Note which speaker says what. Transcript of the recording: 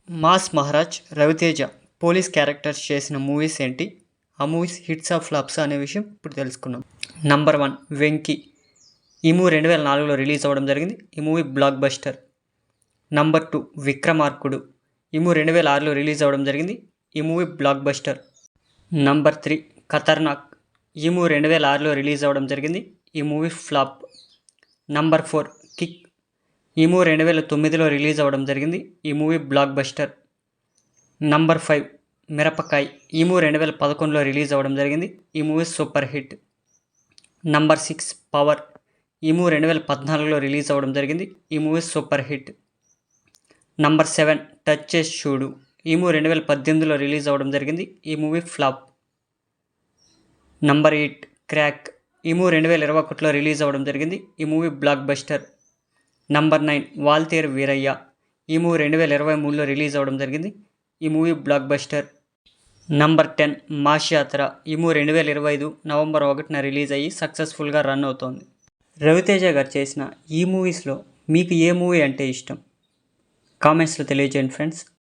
Speaker 1: Mass Maharaj Ravi Teja police characters చేసిన movies ఏంటి, ఆ మూవీస్ హిట్స్ ఆఫ్ ఫ్లాప్స్ అనే విషయం ఇప్పుడు తెలుసుకుందాం. నంబర్ 1 వెంకీ. ఈ మూవీ 2004లో రిలీజ్ అవ్వడం జరిగింది. ఈ మూవీ బ్లాక్ బస్టర్. నంబర్ 2 విక్రమార్కుడు. ఈ మూవీ 2006లో రిలీజ్ అవ్వడం జరిగింది. ఈ మూవీ బ్లాక్ బస్టర్. నంబర్ 3 ఖతర్నాక్. ఈ మూవీ 2006లో రిలీజ్ అవ్వడం జరిగింది. ఈ మూవీ ఫ్లాప్. Number 4 kick. ఈ మూవీ 2009లో రిలీజ్ అవ్వడం జరిగింది. ఈ మూవీ బ్లాక్ బస్టర్. నంబర్ 5 మిరపకాయ్. ఈ మూవీ 2011లో రిలీజ్ అవ్వడం జరిగింది. ఈ movie super hit. Number 6 power. ఈ మూవీ 2014లో రిలీజ్ అవ్వడం జరిగింది. ఈ movie super hit. Number 7 touch చేసి చూడు. ఈ మూవీ 2018లో రిలీజ్ అవ్వడం జరిగింది. ఈ మూవీ ఫ్లాప్. Number 8 crack. ఈ మూవీ 2021లో రిలీజ్ అవ్వడం జరిగింది. ఈ movie blockbuster. Number 9 Waltair Veerayya. ఈ మూవీ 2023లో రిలీజ్ అవ్వడం జరిగింది. ఈ movie blockbuster. Number 10 mass Yatra. ఈ మూవీ 2025 నవంబర్ 1న రిలీజ్ అయ్యి సక్సెస్ఫుల్గా రన్ అవుతోంది. రవితేజ గారు చేసిన ఈ మూవీస్లో మీకు ఏ మూవీ అంటే ఇష్టం? కామెంట్స్లో తెలియజేయండి ఫ్రెండ్స్.